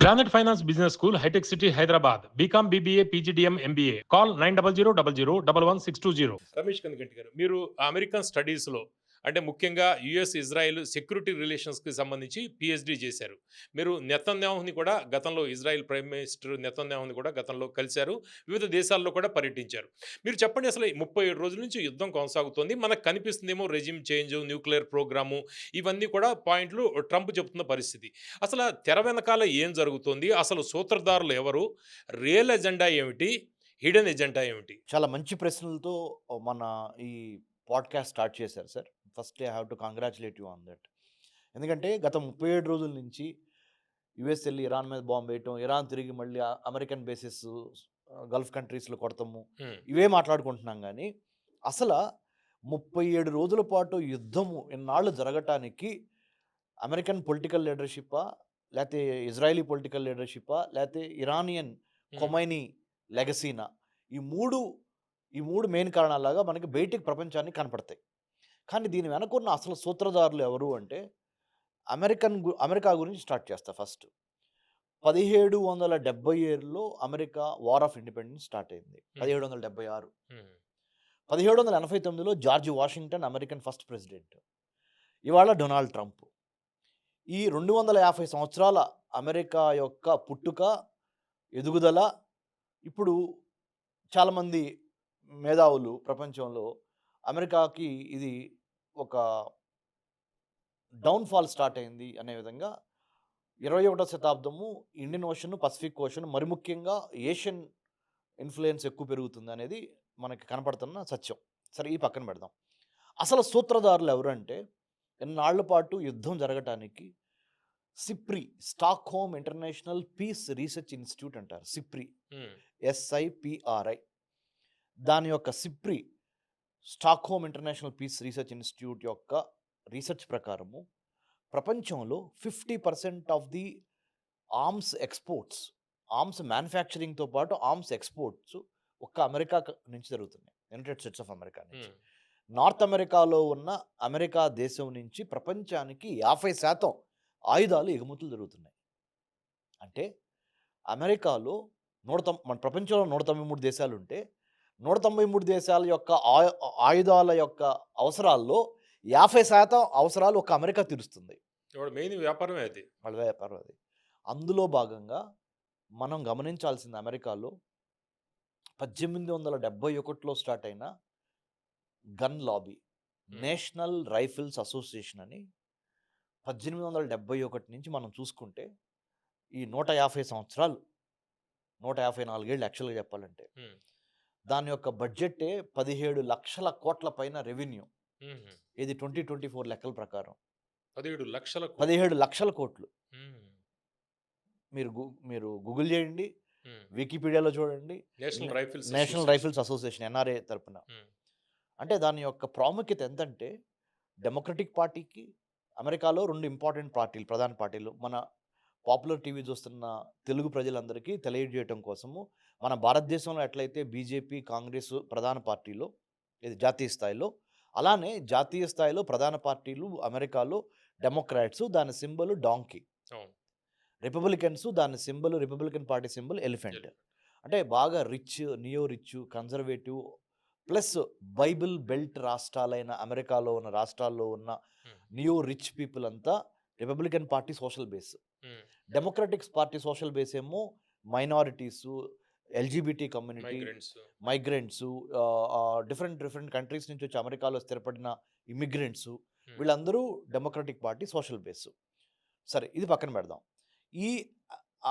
Planet Finance Business School, High-Tech City, Hyderabad. BCom, BBA, PGDM, MBA. Call 900 Ramesh Kandikanti గారు, మీరు American స్టడీస్లో అంటే ముఖ్యంగా యుఎస్ ఇజ్రాయెల్ సెక్యూరిటీ రిలేషన్స్కి సంబంధించి పిహెచ్డి చేశారు. మీరు నెతన్యాహుని కూడా గతంలో ఇజ్రాయెల్ ప్రైమ్ మినిస్టర్ నెతన్యాహుని కూడా గతంలో కలిశారు. వివిధ దేశాల్లో కూడా పర్యటించారు. మీరు చెప్పండి, అసలు 37 రోజుల నుంచి యుద్ధం కొనసాగుతోంది. మనకు కనిపిస్తుందేమో రెజిమ్ చేంజ్, న్యూక్లియర్ ప్రోగ్రాము, ఇవన్నీ కూడా పాయింట్లు ట్రంప్ చెప్తున్న పరిస్థితి. అసలు తెర వెనకాల ఏం జరుగుతోంది? అసలు సూత్రధారులు ఎవరు? రియల్ ఎజెండా ఏమిటి? హిడెన్ ఎజెండా ఏమిటి? చాలా మంచి ప్రశ్నలతో మన ఈ పాడ్కాస్ట్ స్టార్ట్ చేశారు sir. First I have to congratulate you on that. ఎందుకంటే గత 37 రోజుల నుంచి యుఎస్ వెళ్ళి ఇరాన్ మీద బాంబు వేయటం, ఇరాన్ తిరిగి మళ్ళీ అమెరికన్ బేసెస్ గల్ఫ్ కంట్రీస్లో కొడతాము, ఇవే మాట్లాడుకుంటున్నాం. కానీ అసలు 37 రోజుల పాటు యుద్ధము ఇన్నాళ్ళు జరగటానికి అమెరికన్ పొలిటికల్ లీడర్షిప్పా, లేకపోతే ఇజ్రాయలీ పొలిటికల్ లీడర్షిప్పా, లేకపోతే ఇరానియన్ ఖొమైనీ లెగసీనా, ఈ మూడు మెయిన్ కారణాలాగా మనకి బయటికి ప్రపంచాన్ని కనపడతాయి. కానీ దీని వెనకున్న అసలు సూత్రధారులు ఎవరు అంటే అమెరికా గురించి స్టార్ట్ చేస్తా. ఫస్ట్ 1777లో America war of independence start అయింది. 1776. 1789లో George Washington American first president. ఇవాళ డొనాల్డ్ ట్రంప్. ఈ 250 సంవత్సరాల అమెరికా యొక్క పుట్టుక, ఎదుగుదల, ఇప్పుడు చాలామంది మేధావులు ప్రపంచంలో అమెరికాకి ఇది ఒక డౌన్ఫాల్ స్టార్ట్ అయింది అనే విధంగా 21వ శతాబ్దము ఇండియన్ ఓషన్, పసిఫిక్ ఓషన్, మరి ముఖ్యంగా ఏషియన్ ఇన్ఫ్లుయెన్స్ ఎక్కువ పెరుగుతుంది అనేది మనకి కనపడుతున్న సత్యం. సరే, ఈ పక్కన పెడదాం. అసలు సూత్రధారులు ఎవరంటే, ఎన్నాళ్ల పాటు యుద్ధం జరగటానికి SIPRI, Stockholm International Peace Research Institute అంటారు. SIPRI, SIPRI. దాని యొక్క SIPRI, Stockholm International Peace Research Institute యొక్క రీసెర్చ్ ప్రకారము ప్రపంచంలో 50% of the arms exports, arms మ్యానుఫ్యాక్చరింగ్తో పాటు ఆర్మ్స్ ఎక్స్పోర్ట్స్ ఒక్క అమెరికా నుంచి జరుగుతున్నాయి. యునైటెడ్ స్టేట్స్ ఆఫ్ అమెరికా నుంచి. నార్త్ అమెరికాలో ఉన్న అమెరికా దేశం నుంచి ప్రపంచానికి 50% ఆయుధాలు ఎగుమతులు జరుగుతున్నాయి. అంటే అమెరికాలో మన ప్రపంచంలో 193 దేశాలు ఉంటే 193 దేశాల యొక్క ఆయుధాల యొక్క అవసరాల్లో 50% అవసరాలు ఒక అమెరికా తీరుస్తుంది. మెయిన్ వ్యాపారమే అది, వాళ్ళ వ్యాపారం అది. అందులో భాగంగా మనం గమనించాల్సింది, అమెరికాలో 1871లో స్టార్ట్ అయిన gun lobby, national Rifles association అని 1871 నుంచి మనం చూసుకుంటే ఈ 150 సంవత్సరాలు, 154 ఏళ్ళు యాక్చువల్గా చెప్పాలంటే, దాని యొక్క బడ్జెటే 17 లక్షల కోట్ల పైన రెవెన్యూ. ఇది 2024 లెక్కల ప్రకారం 17 లక్షల కోట్లు. మీరు గూగుల్ చేయండి, వికీపీడియాలో చూడండి, నేషనల్ రైఫిల్స్ అసోసియేషన్, NRA తరపున. అంటే దాని యొక్క ప్రాముఖ్యత ఎంతంటే, డెమోక్రటిక్ పార్టీకి అమెరికాలో 2 ఇంపార్టెంట్ పార్టీలు, ప్రధాన పార్టీలు, మన పాపులర్ టీవీ చూస్తున్న తెలుగు ప్రజలందరికీ తెలియజేయటం కోసము, మన భారతదేశంలో ఎట్లయితే బీజేపీ, కాంగ్రెస్ ప్రధాన పార్టీలో, ఇది జాతీయ స్థాయిలో, అలానే జాతీయ స్థాయిలో ప్రధాన పార్టీలు అమెరికాలో డెమోక్రాట్స్, దాని సింబల్ డాంకీ. రిపబ్లికన్స్, దాని symbol, Republican party symbol elephant. అంటే బాగా rich, neo rich, conservative plus Bible belt రాష్ట్రాలైన అమెరికాలో ఉన్న రాష్ట్రాల్లో ఉన్న నియో రిచ్ పీపుల్ అంతా Republican party social base. Democratics party social base ఏమో minorities, LGBT community, migrants, different countries నుంచి వచ్చి అమెరికాలో స్థిరపడిన ఇమిగ్రెంట్స్, వీళ్ళందరూ డెమోక్రటిక్ పార్టీ సోషల్ బేస్. సరే, ఇది పక్కన పెడదాం. ఈ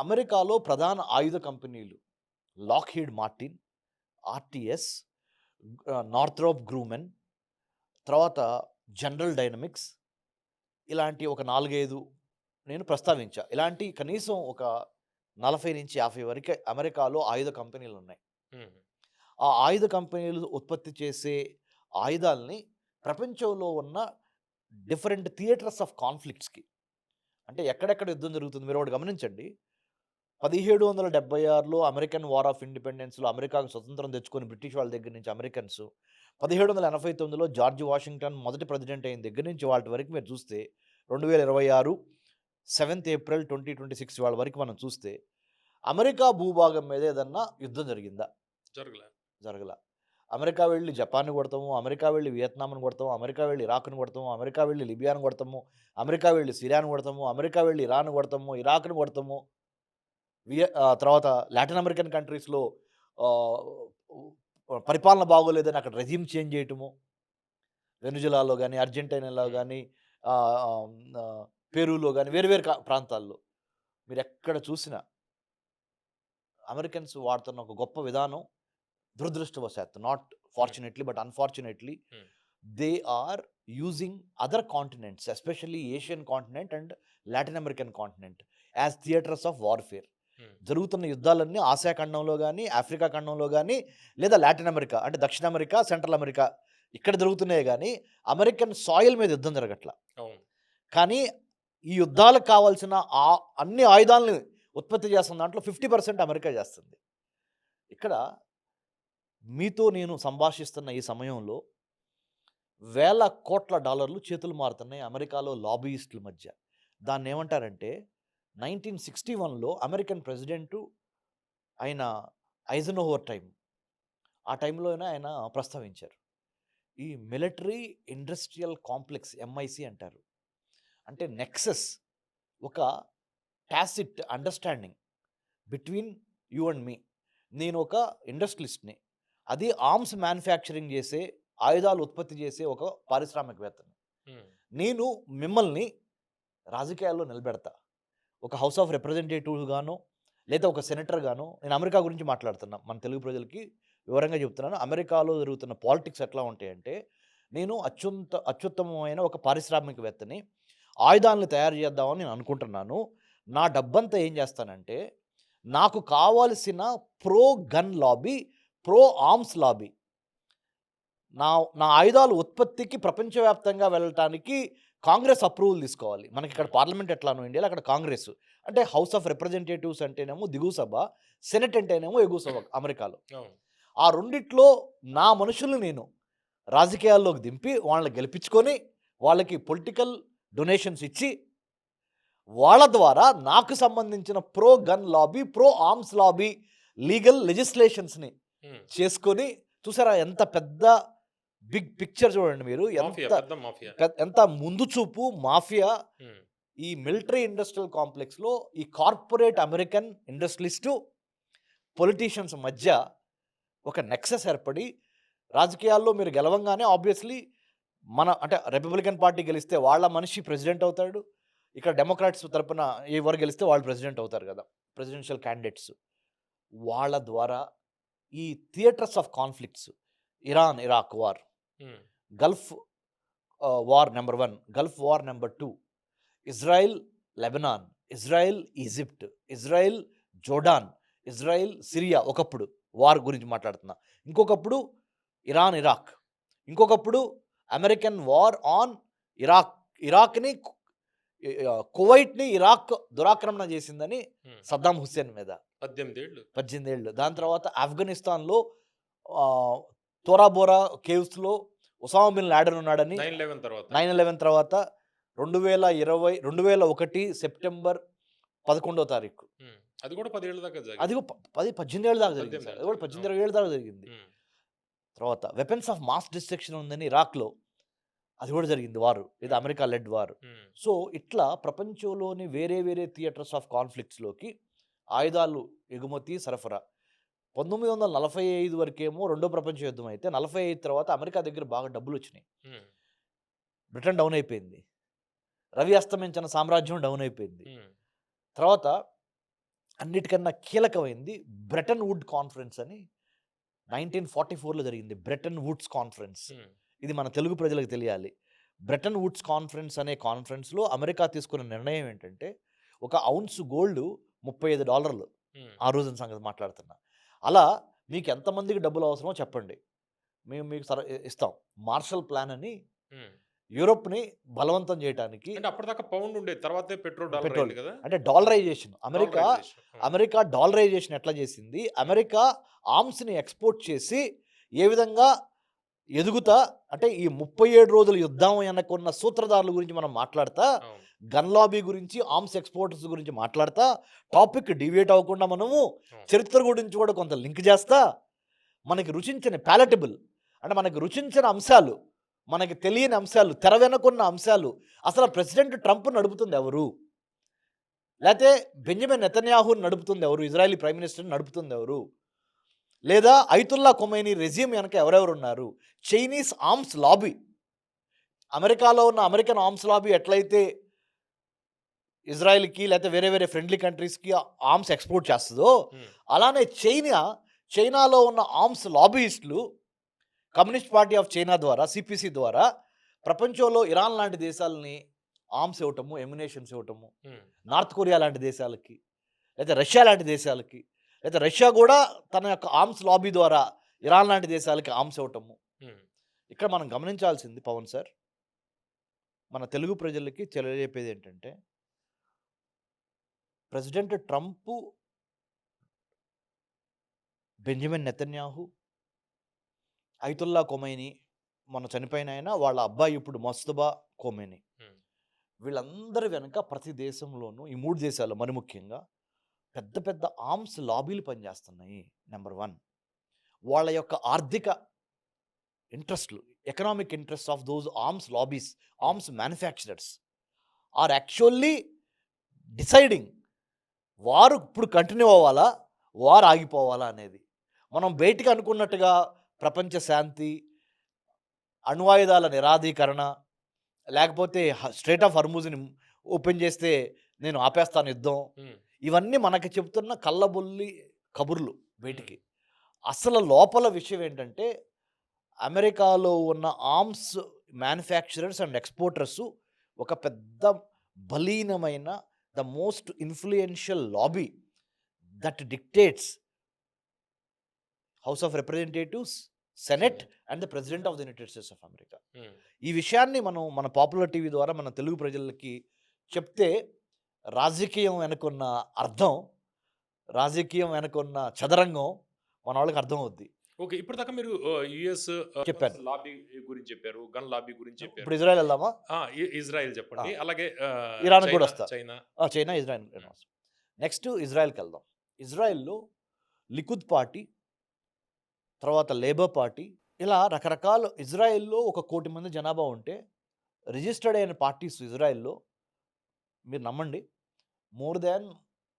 అమెరికాలో ప్రధాన ఆయుధ కంపెనీలు లాక్హీడ్ మార్టిన్, RTS, నార్థ్రోప్ గ్రూమెన్, తర్వాత జనరల్ డైనమిక్స్, ఇలాంటి ఒక 4-5 నేను ప్రస్తావించా. ఇలాంటి కనీసం ఒక 40 నుంచి 50 వరకు అమెరికాలో ఆయుధ కంపెనీలు ఉన్నాయి. ఆ ఆయుధ కంపెనీలు ఉత్పత్తి చేసే ఆయుధాలని ప్రపంచంలో ఉన్న డిఫరెంట్ థియేటర్స్ ఆఫ్ కాన్ఫ్లిక్ట్స్కి, అంటే ఎక్కడెక్కడ యుద్ధం జరుగుతుంది మీరు ఒకటి గమనించండి. 1776లో అమెరికన్ వార్ ఆఫ్ ఇండిపెండెన్స్లో అమెరికాకు స్వతంత్రం తెచ్చుకొని బ్రిటిష్ వాళ్ళ దగ్గర నుంచి అమెరికన్స్, 1789లో జార్జ్ వాషింగ్టన్ మొదటి ప్రెసిడెంట్ అయిన దగ్గర నుంచి వాటి వరకు మీరు చూస్తే 2026 7th ఏప్రిల్ 2026 వాళ్ళ వరకు మనం చూస్తే అమెరికా భూభాగం మీద ఏదన్నా యుద్ధం జరిగిందా? జరగల. అమెరికా వెళ్ళి జపాన్ని కొడతాము, అమెరికా వెళ్ళి వియత్నాంని కొడతాము, అమెరికా వెళ్ళి ఇరాక్ని కొడతాము, అమెరికా వెళ్ళి లిబియాని కొడతాము, అమెరికా వెళ్ళి సిరియాని కొడతాము, అమెరికా వెళ్ళి ఇరాన్ కొడతాము, ఇరాక్ని కొడతాము. తర్వాత లాటిన్ అమెరికన్ కంట్రీస్లో పరిపాలన బాగోలేదని అక్కడ రెజ్యూమ్ చేంజ్ చేయటము, వెనుజులాలో కానీ, అర్జెంటీనాలో కానీ, పెరూలో కానీ, వేరు వేరు ప్రాంతాల్లో మీరు ఎక్కడ చూసినా అమెరికన్స్ వాడుతున్న ఒక గొప్ప విధానం, దురదృష్టవశాత్తు, not fortunately but unfortunately, they are using other continents, especially Asian continent and Latin American continent as theatres of warfare. జరుగుతున్న యుద్ధాలన్నీ ఆసియా ఖండంలో కానీ, ఆఫ్రికా ఖండంలో కానీ, లేదా లాటిన్ అమెరికా అంటే దక్షిణ అమెరికా, సెంట్రల్ అమెరికా ఇక్కడ జరుగుతున్నాయి కానీ అమెరికన్ సాయిల్ మీద యుద్ధం జరగట్ల. కానీ ఈ యుద్ధాలకు కావాల్సిన అన్ని ఆయుధాలని ఉత్పత్తి చేస్తున్న దాంట్లో 50% అమెరికా చేస్తుంది. ఇక్కడ మీతో నేను సంభాషిస్తున్న ఈ సమయంలో వేల కోట్ల డాలర్లు చేతులు మారుతున్నాయి అమెరికాలో లాబీయిస్టుల మధ్య. దాన్ని ఏమంటారంటే 1961లో అమెరికన్ ప్రెసిడెంటు ఆయన ఐజెన్హోవర్ టైం, ఆ టైంలోనే ఆయన ప్రస్తావించారు. ఈ మిలిటరీ ఇండస్ట్రియల్ కాంప్లెక్స్, MIC అంటారు. అంటే నెక్సస్, ఒక tacit understanding between you and me. నేను ఒక ఇండస్ట్రియలిస్ట్ని, అది ఆర్మ్స్ మ్యానుఫ్యాక్చరింగ్ చేసే, ఆయుధాలు ఉత్పత్తి చేసే ఒక పారిశ్రామికవేత్తని. నేను మిమ్మల్ని రాజకీయాల్లో నిలబెడతా, ఒక హౌస్ ఆఫ్ రిప్రజెంటేటివ్ గానో లేదా ఒక సెనేటర్ గానో. నేను అమెరికా గురించి మాట్లాడుతున్నా, మన తెలుగు ప్రజలకి వివరంగా చెప్తున్నాను. అమెరికాలో జరుగుతున్న పాలిటిక్స్ ఎట్లా ఉంటాయంటే, నేను అత్యుత్తమమైన ఒక పారిశ్రామికవేత్తని, ఆయుధాలను తయారు చేద్దామని నేను అనుకుంటున్నాను. నా డబ్బంతా ఏం చేస్తానంటే, నాకు కావాల్సిన pro gun lobby, pro arms lobby, నా ఆయుధాలు ఉత్పత్తికి ప్రపంచవ్యాప్తంగా వెళ్ళటానికి కాంగ్రెస్ అప్రూవల్ తీసుకోవాలి. మనకి ఇక్కడ పార్లమెంట్ ఎట్లానో ఇండియాలో, అక్కడ కాంగ్రెస్ అంటే హౌస్ ఆఫ్ రిప్రజెంటేటివ్స్ అంటేనేమో దిగువ సభ, సెనెట్ అంటేనేమో ఎగువ సభ అమెరికాలో. ఆ రెండిట్లో నా మనుషులు నేను రాజకీయాల్లోకి దింపి వాళ్ళని గెలిపించుకొని వాళ్ళకి పొలిటికల్ డొనేషన్స్ ఇచ్చి వాళ్ళ ద్వారా నాకు సంబంధించిన pro gun lobby, pro arms lobby, legal లెజిస్లేషన్స్ని చేసుకొని, చూసారా ఎంత పెద్ద బిగ్ పిక్చర్ చూడండి మీరు, ఎంత ముందు చూపు మాఫియా. ఈ మిలిటరీ ఇండస్ట్రియల్ కాంప్లెక్స్లో ఈ కార్పొరేట్ అమెరికన్ ఇండస్ట్రియలిస్టు పొలిటీషియన్స్ మధ్య ఒక నెక్సెస్ ఏర్పడి, రాజకీయాల్లో మీరు గెలవంగానే ఆబ్వియస్లీ అంటే రిపబ్లికన్ పార్టీ గెలిస్తే వాళ్ళ మనిషి ప్రెసిడెంట్ అవుతాడు, ఇక్కడ డెమోక్రాట్స్ తరపున ఎవరు గెలిస్తే వాళ్ళు ప్రెసిడెంట్ అవుతారు కదా, ప్రెసిడెన్షియల్ క్యాండిడేట్స్. వాళ్ళ ద్వారా ఈ theatres of conflicts, Iran Iraq war, gulf war number 1, gulf war number 2, Israel Lebanon, Israel Egypt, Israel Jordan, Israel Syria, ఒకప్పుడు వార్ గురించి మాట్లాడుతున్నా, ఇంకొకప్పుడు ఇరాన్ ఇరాక్, ఇంకొకప్పుడు అమెరికన్ వార్ ఆన్ ఇరాక్ని, కువైట్ని ఇరాక్ దురాక్రమణ చేసిందని సద్దాం హుస్సేన్ మీద 18 ఏళ్ళు. దాని తర్వాత ఆఫ్ఘనిస్తాన్లో తోరాబోరా కేవ్స్లో ఒసామా బిన్ లాడెన్ ఉన్నాడని 9/11 తర్వాత 2001 సెప్టెంబర్ 11వ తారీఖు, అది కూడా 10 ఏళ్ళ దాకా జరిగింది. అది 18 ఏళ్ళ దాకా జరిగింది సార్, అది కూడా 18 ఏళ్ళ దాకా జరిగింది. తర్వాత వెపన్స్ ఆఫ్ మాస్ డిస్ట్రక్షన్ ఉందని ఇరాక్లో, అది కూడా జరిగింది వారు, ఇది అమెరికా లెడ్ వారు. సో ఇట్లా ప్రపంచంలోని వేరే వేరే థియేటర్స్ ఆఫ్ కాన్ఫ్లిక్ట్స్లోకి ఆయుధాలు ఎగుమతి సరఫరా. 1945 వరకేమో రెండో ప్రపంచ యుద్ధం అయితే, 45 తర్వాత అమెరికా దగ్గర బాగా డబ్బులు వచ్చినాయి, బ్రిటన్ డౌన్ అయిపోయింది, రవి అస్తమించిన సామ్రాజ్యం డౌన్ అయిపోయింది. తర్వాత అన్నిటికన్నా కీలకమైంది బ్రెటన్ వుడ్ కాన్ఫరెన్స్ అని 1944లో జరిగింది. బ్రెటన్ వుడ్స్ కాన్ఫరెన్స్, ఇది మన తెలుగు ప్రజలకు తెలియాలి. బ్రెటన్ వుడ్స్ కాన్ఫరెన్స్ అనే కాన్ఫరెన్స్లో అమెరికా తీసుకున్న నిర్ణయం ఏంటంటే, ఒక ఔన్స్ గోల్డ్ $35 ఆ రోజున సంగతి మాట్లాడుతున్నా. అలా మీకు ఎంతమందికి డబ్బులు అవసరమో చెప్పండి, మేము మీకు ఇస్తాం. మార్షల్ ప్లాన్ అని యూరోప్ని బలవంతం చేయడానికి. అప్పటిదాకా పౌండ్ ఉండేది, తర్వాత పెట్రోల్ కదా, అంటే డాలరైజేషన్. అమెరికా డాలరైజేషన్ ఎట్లా చేసింది, అమెరికా ఆర్మ్స్ని ఎక్స్పోర్ట్ చేసి ఏ విధంగా ఎదుగుతా అంటే ఈ 37 రోజుల యుద్ధం వెనకున్న సూత్రధారుల గురించి మనం మాట్లాడతా, అవును. గన్ లాబీ గురించి, ఆర్మ్స్ ఎక్స్‌పోర్టర్స్ గురించి మాట్లాడతా, టాపిక్ డీవియేట్ అవ్వకుండా మనము అవును. చరిత్ర గురించి కూడా కొంత లింక్ చేస్తా, మనకి రుచించని పాలటబుల్ అంటే మనకి రుచించని అంశాలు, మనకి తెలియని అంశాలు, తెర వెనకున్న అంశాలు, అసలు ప్రెసిడెంట్ ట్రంప్ నడుపుతుంది ఎవరు? లేతే బెంజమిన్ నెతన్యాహుని నడుపుతుంది ఎవరు? ఇజ్రాయెలీ ప్రైమ్ మినిస్టర్‌ని నడుపుతుంది ఎవరు? లేదా ఐతుల్లా ఖొమైనీ రెజ్యూమ్ వెనక ఎవరెవరున్నారు? చైనీస్ ఆర్మ్స్ లాబీ, అమెరికాలో ఉన్న అమెరికన్ ఆర్మ్స్ లాబీ ఎట్లయితే ఇజ్రాయెల్‌కి లేతే వేరే వేరే ఫ్రెండ్లీ కంట్రీస్‌కి ఆర్మ్స్ ఎక్స్‌పోర్ట్ చేస్తదో, హ్మ్. అలానే చైనాలో ఉన్న ఆర్మ్స్ లాబీయిస్టులు కమ్యూనిస్ట్ పార్టీ ఆఫ్ చైనా ద్వారా, సిపిసి ద్వారా ప్రపంచంలో ఇరాన్ లాంటి దేశాలని ఆర్మ్స్ ఇవ్వటము, ఎమ్యునేషన్స్ ఇవ్వటము, హ్మ్. నార్త్ కొరియా లాంటి దేశాలకి, లేదా రష్యా లాంటి దేశాలకి, లేదా రష్యా కూడా తన యొక్క ఆర్మ్స్ లాబీ ద్వారా ఇరాన్ లాంటి దేశాలకి ఆర్మ్స్ ఇవ్వటము. హ్మ్. ఇక్కడ మనం గమనించాల్సింది పవన్ సార్, మన తెలుగు ప్రజలకి తెలియజెప్పేది ఏంటంటే, president Trump, Benjamin Netanyahu, ఐతుల్లా Khomeini మొన్న చనిపోయిన ఆయన, వాళ్ళ అబ్బాయి ఇప్పుడు మస్తుబా ఖొమైనీ, హ్మ్. వీళ్ళందరి వెనక ప్రతి దేశంలోనూ ఈ 3 దేశాలు మరి ముఖ్యంగా పెద్ద పెద్ద ఆర్మ్స్ లాబీలు పనిచేస్తున్నాయి. నెంబర్ 1 వాళ్ళ యొక్క ఆర్థిక ఇంట్రెస్ట్‌లు, economic interest of those arms lobbies, arms manufacturers are actually deciding war ఇప్పుడు కంటిన్యూ అవ్వాలా? వార్ ఆగిపోవాలా అనేది. మనం బయటికి అనుకున్నట్టుగా ప్రపంచ శాంతి, అణ్వాయుధాల నిరాధీకరణ, లేకపోతే స్ట్రెయిట్ ఆఫ్ హర్మూజ్‌ని ఓపెన్ చేస్తే నేను ఆపేస్తాను యుద్ధం. హ్మ్. ఇవన్నీ మనకి చెప్తున్న కల్లబొల్లి కబుర్లు బయటికి. అసలు లోపల విషయం ఏంటంటే, అమెరికాలో ఉన్న ఆర్మ్స్ మ్యానుఫ్యాక్చరర్స్ అండ్ ఎక్స్‌పోర్టర్స్ ఒక పెద్ద బలీనమైన the most influential lobby that dictates House of Representatives, Senate and the President of the United States of America. హ్మ్. ఈ విషయాన్ని మనం మన పాపులర్ టీవీ ద్వారా మన తెలుగు ప్రజలకి చెప్తే రాజకీయం వెనకున్న అర్థం, రాజకీయం వెనకున్న చదరంగం మన వాళ్ళకి అర్థమవుద్ది. ఓకే. ఇప్పటిదాకా మీరు యూఎస్ చెప్పాను. లాబీ గురించి చెప్పారు. గన్ లాబీ గురించి చెప్పారు. ఇప్పుడు ఇజ్రాయెల్ వెళ్దామా? ఇజ్రాయెల్ చెప్పండి. అలాగే ఇరాన్‌కి కూడా చైనా వస్తా. చైనా. చైనా, ఇజ్రాయెల్ నెక్స్ట్ ఇజ్రాయెల్‌కి వెళ్దాం. ఇజ్రాయెల్‌లో లికుద్ పార్టీ, తర్వాత లేబర్ పార్టీ, ఇలా రకరకాల ఇజ్రాయెల్‌లో 1,00,00,000 మంది జనాభా ఉంటే, రిజిస్టర్డ్ అయిన పార్టీస్ ఇజ్రాయెల్‌లో మీరు నమ్మండి మోర్ దాన్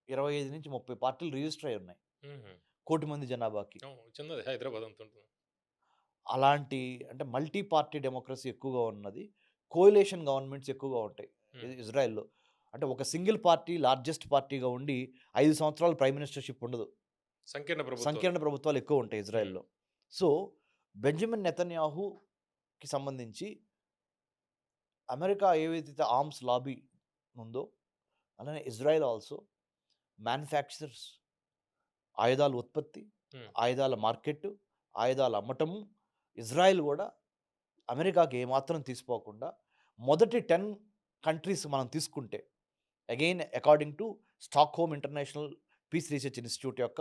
25-30 పార్టీలు రిజిస్టర్ అయ్యి ఉన్నాయి. హుహు. 1,00,00,000 మంది జనాభాకి. అవును. చిన్నది హైదరాబాద్ అంత ఉంటుంది. అలాంటి అంటే మల్టీ పార్టీ డెమోక్రసీ ఎక్కువగా ఉన్నది. కోయలేషన్ గవర్నమెంట్స్ ఎక్కువగా ఉంటాయి హ్మ్. ఇజ్రాయెల్‌లో. అంటే ఒక సింగిల్ పార్టీ లార్జెస్ట్ పార్టీగా ఉండి 5 సంవత్సరాలు ప్రైమ్ మినిస్టర్‌షిప్ ఉండదు. సంకీర్ణ ప్రభుత్వం. సంకీర్ణ ప్రభుత్వాలు ఎక్కువ ఉంటాయి ఇజ్రాయెల్‌లో. సో, బెంజమిన్ నెతన్యాహుకి సంబంధించి అమెరికా ఏవైతే ఆర్మ్స్ లాబీ ఉందో, అలానే ఇజ్రాయెల్ ఆల్సో మ్యానుఫ్యాక్చరర్స్, ఆయుధాల ఉత్పత్తి, హ్మ్. ఆయుధాల మార్కెట్, ఆయుధాలు అమ్మటము. ఇజ్రాయెల్ కూడా అమెరికాకి ఏమాత్రం తీసిపోకుండా మొదటి 10 కంట్రీస్ మనం తీసుకుంటే, again according to Stockholm International Peace Research Institute యొక్క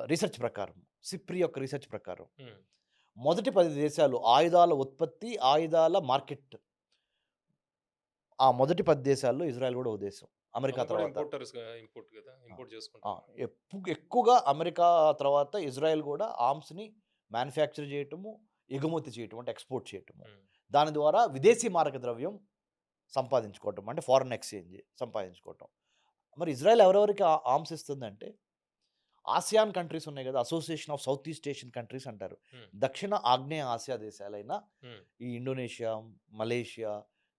రీసెర్చ్ ప్రకారం, సిప్రి యొక్క రీసెర్చ్ ప్రకారం హ్మ్. మొదటి 10 దేశాలు ఆయుధాల ఉత్పత్తి, ఆయుధాల మార్కెట్, ఆ మొదటి 10 దేశాల్లో ఇజ్రాయెల్ కూడా ఒక దేశం. అమెరికా వాళ్ళు కూడా తర్వాత. ఇంపోర్ట్ కదా! ఆ! ఇంపోర్ట్ ఆ! చేసుకుంటారు. ఎక్కువగా అమెరికా తర్వాత ఇజ్రాయెల్ కూడా ఆర్మ్స్‌ని మ్యానుఫ్యాక్చర్ చేయటము, ఎగుమతి చేయటం అంటే ఎక్స్‌పోర్ట్ చేయటము. హ్మ్. దాని ద్వారా విదేశీ మారక ద్రవ్యం సంపాదించుకోవటం అంటే ఫారెన్ ఎక్స్‌చేంజ్ సంపాదించుకోవటం. మరి ఇజ్రాయెల్ ఎవరెవరికి ఆర్మ్స్ ఇస్తుందంటే, ఆసియాన్ కంట్రీస్ ఉన్నాయి కదా! Association of South East Asian countries అంటారు. హ్మ్. దక్షిణ ఆగ్నేయ ఆసియా దేశాలైన హ్మ్. ఈ Indonesia, Malaysia,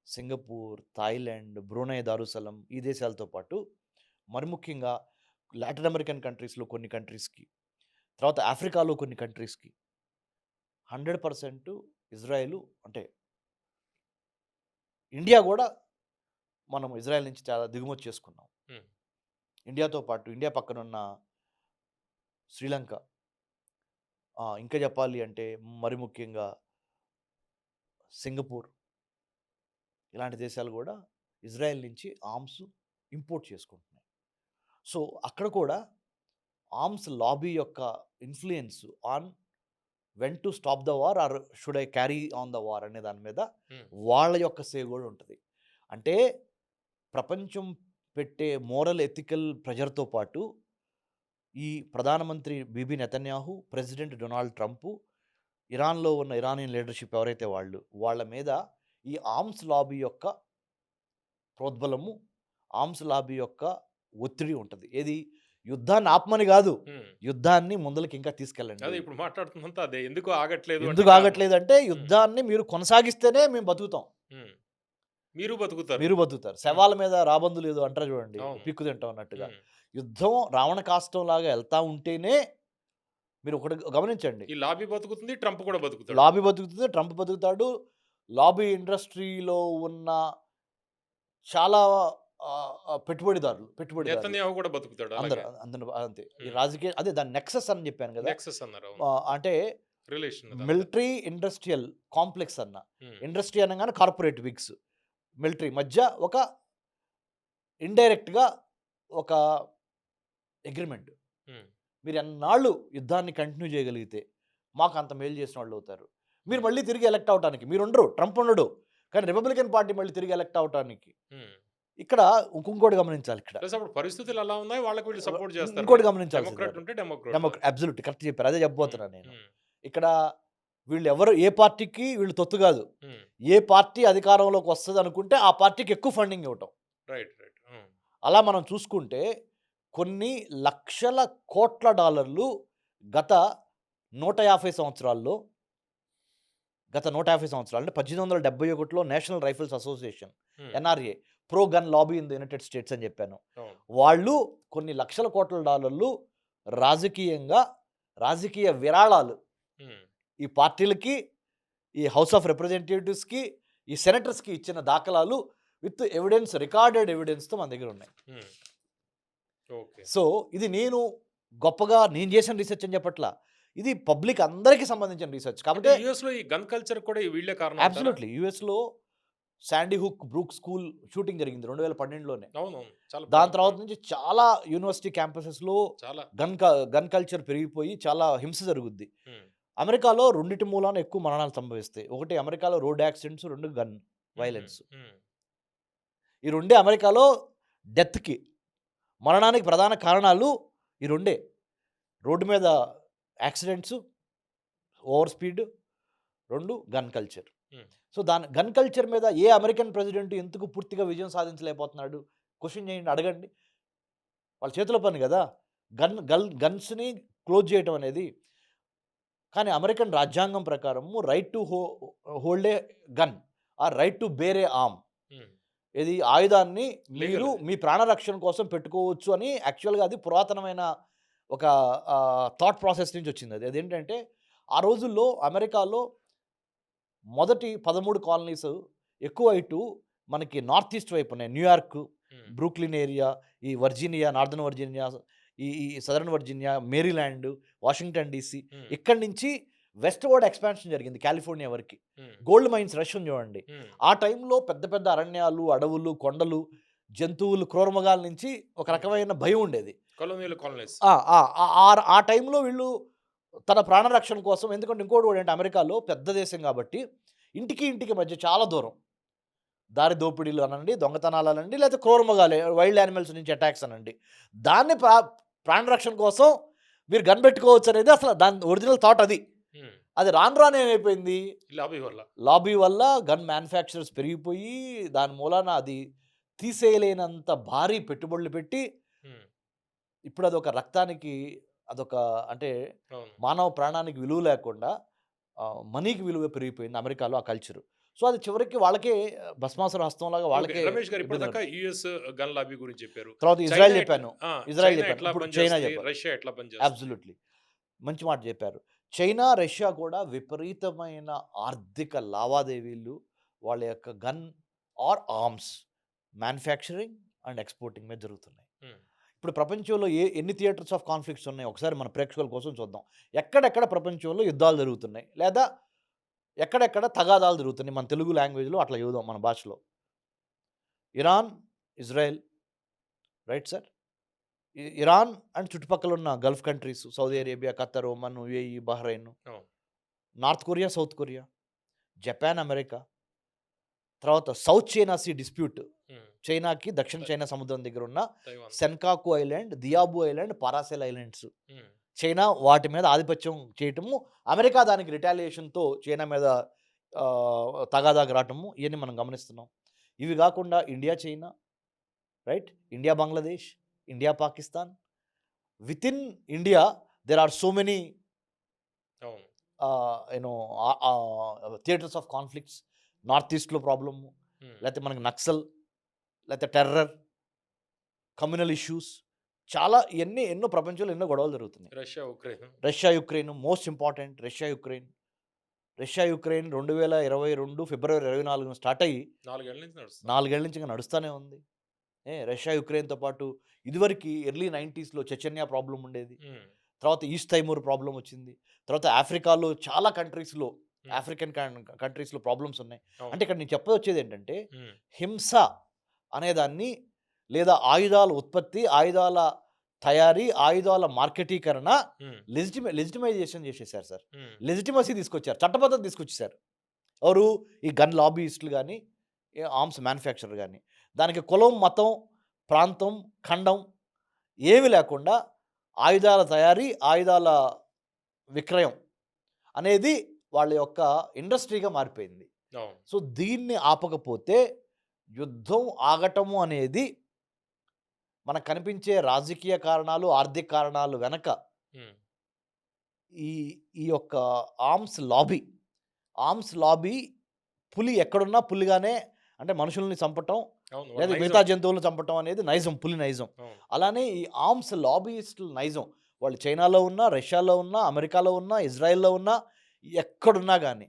Singapore, Thailand, Brunei Darussalam ఈ దేశాలతో పాటు మరి ముఖ్యంగా లాటిన్ అమెరికన్ కంట్రీస్‌లో కొన్ని కంట్రీస్‌కి, తర్వాత ఆఫ్రికాలో కొన్ని కంట్రీస్‌కి 100% ఇజ్రాయెలు అంటే ఇండియా గూడా మనం ఇజ్రాయెల్ నుంచి చాలా దిగుమతి చేసుకున్నాం. హ్మ్. ఇండియాతో పాటు ఇండియా పక్కనున్న శ్రీలంక, ఇంకా చెప్పాలి అంటే మరి ముఖ్యంగా సింగపూర్ ఇలాంటి దేశాలు గూడా ఇజ్రాయెల్ నుంచి ఆర్మ్స్ ఇంపోర్ట్ చేసుకుంటున్నాయి. సో, అక్కడ కూడా ఆర్మ్స్ లాబీ యొక్క influence on when to stop the war or should I carry on the war అనే దాని మీద Hmm. వాళ్ళ యొక్క సే కూడా ఉంటుంది. అంటే ప్రపంచం పెట్టే మోరల్ ఎథికల్ ప్రెజర్తో పాటు ఈ ప్రధానమంత్రి Bibi Netanyahu, President Donald Trump, ఇరాన్లో ఉన్న ఇరానియన్ లీడర్షిప్ ఎవరైతే వాళ్ళ మీద ఈ ఆర్మ్స్ లాబీ యొక్క ప్రోద్బలము, ఆర్మ్స్ లాబీ యొక్క ఒత్తిడి ఉంటుంది. ఏది యుద్ధాన్ని ఆపమని కాదు, Hmm. యుద్ధాన్ని ముందలకి ఇంకా అదే తీసుకెళ్ళండి. ఇప్పుడు మాట్లాడుతున్నంత అదే ఎందుకు ఆగట్లేదు ఎందుకు ఆగట్లేదంటే యుద్ధాన్ని మీరు కొనసాగిస్తేనే మేము బతుకుతాం, మీరు బతుకుతారు. మీరు బతుకుతారు. శవాల మీద రాబందు లేదు అంటారు చూడండి, అవును. పిక్కు తింటాం అన్నట్టుగా. Hmm. యుద్ధం రావణ కాష్టం లాగా వెళ్తా ఉంటేనే మీరు ఒకటి గమనించండి, ఈ లాబీ బతుకుతుంది, ట్రంప్ కూడా బతుకుతాడు. లాబీ బతుకుతుంది, ట్రంప్ బతుకుతాడు. లాబీ ఇండస్ట్రీలో ఉన్న చాలా పెట్టుబడిదారులు నెతన్యాహు కూడా బతుకుతాడు. అందరూ అందరూ అంతే. ఈ రాజకీయ అదే దాని నెక్సస్ అని చెప్పాను కదా, నెక్సస్ అన్నారు. అంటే రిలేషన్ మిలిటరీ ఇండస్ట్రియల్ కాంప్లెక్స్ అన్న, ఇండస్ట్రీ అనగానే కార్పొరేట్ విగ్స్, మిలిటరీ మధ్య ఒక ఇండైరెక్ట్గా ఒక అగ్రిమెంట్. మీరు ఎన్నాళ్ళు యుద్ధాన్ని కంటిన్యూ చేయగలిగితే మాకు అంత మేలు చేసిన వాళ్ళు అవుతారు. మీరు మళ్ళీ తిరిగి ఎలక్ట్ అవడానికి మీరు ఉండరు, ట్రంప్ ఉండడు, కానీ రిపబ్లికన్ పార్టీ మళ్ళీ తిరిగి ఎలక్ట్ అవడానికి. ఇక్కడ ఇంకోటి గమనించాలి, ఇక్కడ అప్పుడు పరిస్థితులు ఎలా ఉన్నాయి, వాళ్ళకి వీళ్ళు సపోర్ట్ చేస్తారు. ఇంకోటి గమనించాలి, డెమోక్రాట్ ఉంటే డెమోక్రాట్. అబ్సల్యూట్ కరెక్ట్ చెప్పారు, అదే చెప్పబోతున్నాను నేను. ఇక్కడ వీళ్ళు ఎవరు ఏ పార్టీకి వీళ్ళు తొత్తు కాదు, ఏ పార్టీ అధికారంలోకి వస్తుంది అనుకుంటే ఆ పార్టీకి ఎక్కువ ఫండింగ్ ఇవ్వటం. Right right. అలా మనం చూసుకుంటే కొన్ని లక్షల కోట్ల డాలర్లు గత 150 సంవత్సరాల్లో, అంటే 1871లో National Rifles Association NRA, pro gun lobby in the United States అని చెప్పాను. వాళ్ళు కొన్ని లక్షల కోట్ల డాలర్లు రాజకీయ విరాళాలు ఈ పార్టీలకి, ఈ హౌస్ ఆఫ్ రిప్రజెంటేటివ్స్కి, ఈ సెనేటర్స్కి ఇచ్చిన దాఖలాలు విత్ ఎవిడెన్స్, రికార్డెడ్ ఎవిడెన్స్తో మన దగ్గర ఉన్నాయి. సో ఇది నేను గొప్పగా నేను చేసిన రీసెర్చ్ అని చెప్పట్లా, ఇది పబ్లిక్ అందరికీ సంబంధించిన రీసెర్చ్. కాబట్టి యుఎస్ లో ఈ గన్ కల్చర్ కూడా వీళ్ళే కారణం. అబ్సల్యూట్లీ. యుఎస్లో Sandy Hook brook school shooting జరిగింది 2012లోనే. దాని తర్వాత నుంచి చాలా యూనివర్సిటీ క్యాంపసెస్లో గన్ కల్చర్ పెరిగిపోయి చాలా హింస జరుగుద్ది. అమెరికాలో రెండిటి మూలాన ఎక్కువ మరణాలు సంభవిస్తాయి. ఒకటి అమెరికాలో రోడ్ యాక్సిడెంట్స్, రెండు గన్ వైలెన్స్. ఈ రెండే అమెరికాలో డెత్కి, మరణానికి ప్రధాన కారణాలు ఈ రెండే. రోడ్డు మీద యాక్సిడెంట్స్, ఓవర్ స్పీడ్, రెండు gun culture. So gun culture మీద ఏ అమెరికన్ ప్రెసిడెంట్ ఎందుకు పూర్తిగా విజయం సాధించలేకపోతున్నాడు క్వశ్చన్ చేయండి, అడగండి. వాళ్ళ చేతిలో పని కదా గన్స్ని క్లోజ్ చేయటం అనేది. కానీ అమెరికన్ రాజ్యాంగం ప్రకారము right to hold a gun or right to bear a arm, ఇది ఆయుధాన్ని మీరు మీ ప్రాణరక్షణ కోసం పెట్టుకోవచ్చు అని యాక్చువల్గా అది పురాతనమైన ఒక థాట్ ప్రాసెస్ నుంచి వచ్చింది. అదేంటంటే ఆ రోజుల్లో అమెరికాలో మొదటి 13 కాలనీస్ ఎక్కువ ఇటు మనకి నార్త్ ఈస్ట్ వైపు ఉన్నాయి. న్యూయార్క్, బ్రూక్లిన్ ఏరియా, ఈ వర్జీనియా, నార్దర్న్ వర్జీనియా, ఈ southern Virginia, Maryland, Washington DC, ఇక్కడి నుంచి వెస్ట్ వర్డ్ ఎక్స్పాన్షన్ జరిగింది కాలిఫోర్నియా వరకు. గోల్డ్ మైన్స్ రష్ చూడండి. ఆ టైంలో పెద్ద పెద్ద అరణ్యాలు, అడవులు, కొండలు, జంతువులు, క్రూరమృగాల నుంచి ఒక రకమైన భయం ఉండేది. ఆ టైంలో వీళ్ళు తన ప్రాణరక్షణ కోసం, ఎందుకంటే ఇంకోటి కూడా ఏంటి, అమెరికాలో పెద్ద దేశం కాబట్టి ఇంటికి మధ్య చాలా దూరం దారి దోపిడీలు అనండి, దొంగతనాలు అనండి, లేదా క్రూరమృగాలు, వైల్డ్ యానిమల్స్ నుంచి అటాక్స్ అనండి, దాన్ని ప్రాణరక్షణ కోసం మీరు గన్ పెట్టుకోవచ్చు అనేది అసలు దాని ఒరిజినల్ థాట్. అది రాను ఏమైపోయింది, లాబీ వల్ల గన్ మ్యానుఫ్యాక్చరర్స్ పెరిగిపోయి దాని మూలాన అది తీసేయలేనంత భారీ పెట్టుబడులు పెట్టి ఇప్పుడు అదొక రక్తానికి, అదొక అంటే మానవ ప్రాణానికి విలువ లేకుండా మనీకి విలువ పెరిగిపోయింది అమెరికాలో ఆ కల్చర్. సో అది చివరికి వాళ్ళకే భస్మాసుర హస్తంలాగా వాళ్ళకే. రమేష్ గారు ఇప్పటిదాకా యుఎస్ గన్ లాబీ గురించి చెప్పారు, తర్వాత ఇజ్రాయెల్ చెప్పాను, చైనా చెప్పాను, రష్యా ఎట్లా పనిచేస్తుంది. అబ్సల్యూట్లీ మంచి మాట చెప్పారు. చైనా, రష్యా కూడా విపరీతమైన ఆర్థిక లావాదేవీలు వాళ్ళ యొక్క gun or arms manufacturing and exporting మీద జరుగుతున్నాయి. ఇప్పుడు ప్రపంచంలో ఎన్ని థియేటర్స్ ఆఫ్ కాన్ఫ్లిక్ట్స్ ఉన్నాయి ఒకసారి మన ప్రేక్షకుల కోసం చూద్దాం. ఎక్కడెక్కడ ప్రపంచంలో యుద్ధాలు జరుగుతున్నాయి, లేదా ఎక్కడెక్కడ తగాదాలు జరుగుతున్నాయి, మన తెలుగు లాంగ్వేజ్లో అట్లా చూద్దాం, మన భాషలో. Iran, Israel, right sir. Iran and చుట్టుపక్కల ఉన్న gulf countries, Saudi Arabia, Qatar, Oman, UAE, Bahrain, North Korea, South Korea, Japan, America, తర్వాత సౌత్ చైనా సీ డిస్ప్యూట్, చైనాకి దక్షిణ చైనా సముద్రం దగ్గర ఉన్న Taiwan. Senkaku island, Diaoyu island, Paracel islands, um, China వాటి మీద ఆధిపత్యం చేయటము, అమెరికా దానికి రిటాలియేషన్తో చైనా మీద తగాదాగా రావటము, ఇవన్నీ మనం గమనిస్తున్నాం. ఇవి కాకుండా India China, right, India Bangladesh, India Pakistan, with in India there are so many అవును. Theatres of conflicts. నార్త్ ఈస్ట్లో ప్రాబ్లము, ఉమ్, లేకపోతే మనకి నక్సల్, లేకపోతే టెర్రర్, కమ్యూనల్ ఇష్యూస్, చాలా ఇవన్నీ ఎన్నో ప్రపంచంలో ఎన్నో గొడవలు జరుగుతున్నాయి. Russia Ukraine. Russia Ukraine most important. Russia Ukraine 2022 ఫిబ్రవరి 24 స్టార్ట్ అయ్యి 4 ఏళ్ల నుంచి నడుస్తుంది. 4 ఏళ్ల నుంచి ఇంకా నడుస్తూనే ఉంది. రష్యా యుక్రెయిన్తో పాటు ఇదివరకు ఎర్లీ 90స్లో చెచెన్యా ప్రాబ్లం ఉండేది, ఉమ్, తర్వాత ఈస్ట్ తైమూర్ ప్రాబ్లం వచ్చింది, తర్వాత ఆఫ్రికాలో చాలా కంట్రీస్లో, ఉమ్, ఆఫ్రికన్ కంట్రీస్లో ప్రాబ్లమ్స్ ఉన్నాయి. అవును. అంటే ఇక్కడ నేను చెప్పొచ్చేది ఏంటంటే ఉమ్, హింస అనేదాన్ని, లేదా ఆయుధాల ఉత్పత్తి, ఆయుధాల తయారీ, ఆయుధాల మార్కెటీకరణ ఉమ్, లెజిటిమైజేషన్ చేసేసారు సార్. ఉమ్, లెజిటిమసీ తీసుకొచ్చారు, చట్టబద్ధత తీసుకొచ్చేసారు. ఎవరు? ఈ గన్ లాబీయిస్టులు కానీ, ఆర్మ్స్ మ్యానుఫ్యాక్చరర్ కానీ. దానికి కులం, మతం, ప్రాంతం, ఖండం ఏమి లేకుండా ఆయుధాల తయారీ, ఆయుధాల విక్రయం అనేది వాళ్ళ యొక్క ఇండస్ట్రీగా మారిపోయింది. అవును. సో దీన్ని ఆపకపోతే యుద్ధం ఆగటము అనేది మనకు కనిపించే రాజకీయ కారణాలు, ఆర్థిక కారణాలు వెనక ఉమ్, ఈ ఈ యొక్క ఆర్మ్స్ లాబీ పులి ఎక్కడున్నా పులిగానే, అంటే మనుషుల్ని చంపటం అవును. లేదా వాళ్ళ మిగతా నైజం. జంతువులను చంపటం అనేది నైజం, పులి నైజం. అవును. అలానే ఈ ఆర్మ్స్ లాబీయిస్టుల నైజం, వాళ్ళు చైనాలో ఉన్నా, రష్యాలో ఉన్నా, అమెరికాలో ఉన్నా, ఇజ్రాయెల్లో ఉన్నా, ఎక్కడున్నా కానీ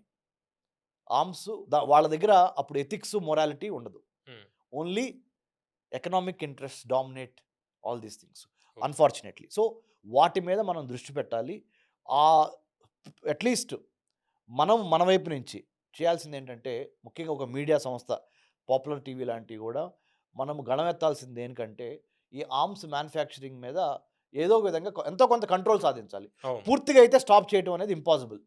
ఆర్మ్స్ వాళ్ళ దగ్గర అప్పుడు ఎథిక్స్, మొరాలిటీ ఉండదు. Um, only economic interest dominate all these things, Okay. Unfortunately. So వాటి మీద మనం దృష్టి పెట్టాలి. అట్లీస్ట్ మనం మన వైపు నుంచి చేయాల్సింది ఏంటంటే, ముఖ్యంగా ఒక మీడియా సంస్థ, పాపులర్ టీవీ లాంటివి కూడా మనం గళమెత్తాల్సింది దేనికంటే, ఈ ఆర్మ్స్ మ్యానుఫ్యాక్చరింగ్ మీద ఏదో ఒక విధంగా ఎంతో కొంత కంట్రోల్ సాధించాలి. అవును. పూర్తిగా అయితే స్టాప్ చేయడం అనేది ఇంపాసిబుల్.